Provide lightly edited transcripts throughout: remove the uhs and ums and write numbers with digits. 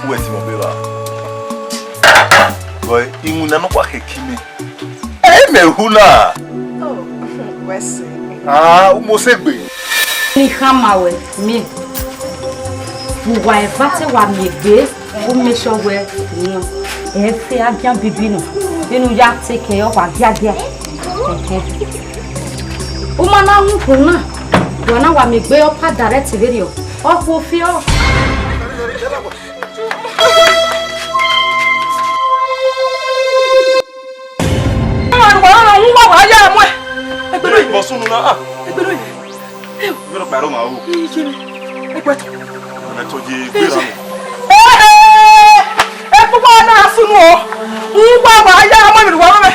Où est-ce mon bébé? Boy, il m'a non pas hekime. Eh mais hula. Oh, ouais c'est. Ah, o mosegbe. Ni hamawe mi. Wa evate wa megbe, o me sure we no. E fe abian bibi no. Inu ya take your wa dia. O ma na hu kuna. Wa na wa megbe o pa direct video. O fo fi o. Bosunu na Egbero yi. Gbero paro ma o. Kini? Egbeto. Na toje gbera mo. Pupa na sunu o. Ngwa wa ya mo mi wa me.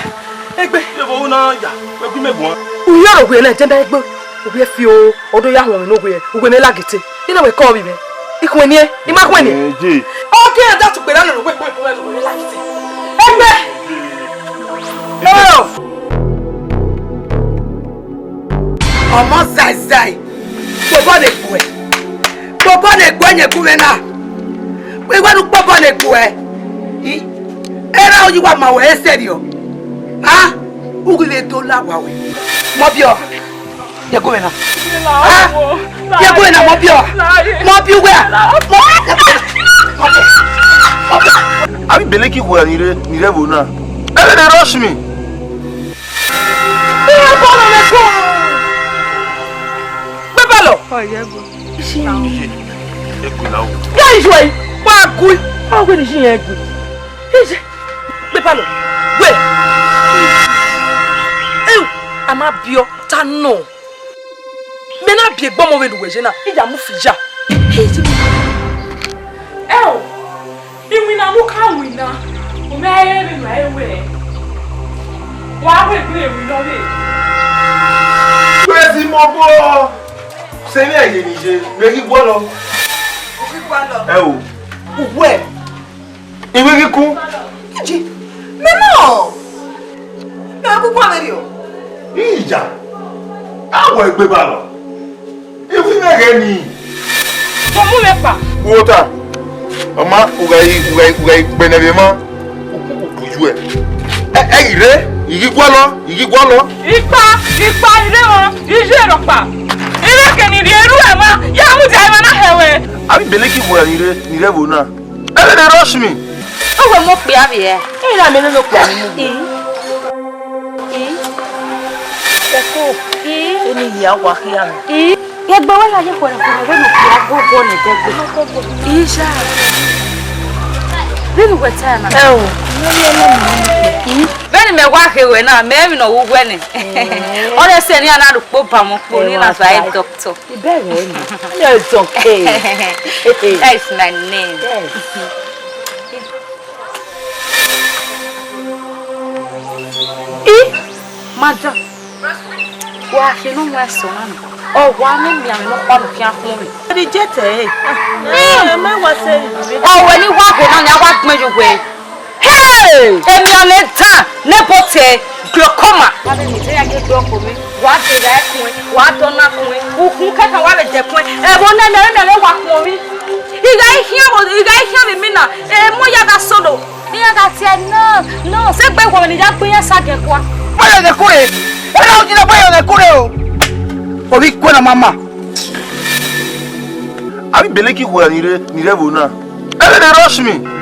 Egbe. Ye bo na ya, we bi megbon. Uyo ro gwe na jenda egbe. Obi e fi o odo ya won no gwe. Ugwe me lagite. Ina we call mi me. Ikun ni e, ima kun ni. Eje. O ki e da tu pe na no gwe me lagite. Egbe. Oh! Ọmọ zai Bobo ne gwenye kumena wewe nu bobo ne gwe era oyi wa ma we serio ha ugile to la wa we mo bio ye kumena ha ye kumena mo bio we Abi beleki ko ni re bo na. They rush me. Oh, yeah, go. Yeah, is way. Why good? How good is she? Good. Is it? Pepalo. Wait. I'm a bio. Tano. Men a big bomb over the way. Jena. Ija mufija. Oh. You win a look how we now. We may have in my way. Why we play? We know it. Where's the mobile? Semi aye ni je, me ki gbo lo. Ki gbo lo. O. Uwe. Iwe ki kun. Ji. Me no. Me ku kwa me ri o. Ija. Awo egbe ba lo. Iwi me re ni. Mo mu me pa. Wota. Mama, ugai benebe mo. Buju e. Ire, igi gbo lo. Ipa ire o, ije ro pa. Ni eru e ma ya mu jai ma na hewe Abi beleki mo ni re bo na they rush me O we mo pe abi e ina me no pe ami mu Eko eni ya wa ki ami ye gbe wa la ye ko re we no pe agogo ni degbe Isha Binu we time na o Beni me wa hewe na me mi no wo ni Ore se ni ana rupo ba mo po ni na sai doctor Ibere ni No it's okay That's my name Madam Wa se no wa so na O wa ni mi an no pa no fia fun mi Di jete me wa se O we ni wa ko na ya wa gbon ju we Hey! Emi o le ta ne bote glaucoma. Wa ni se ya ge glaucoma mi. Wa de ra kun, wa do na kun, ukun kaka wa le je kun. E bo na me wa kun mi. Iga ihia mi na. E mo ya da solo. Iya da ti no. Se gbe wo ni ja pe ya sa ge kwa. Oya de kure. Oya o ti na boya de kure o. Obi ko na mama. Abi beleki ko ni re bo na. They rush me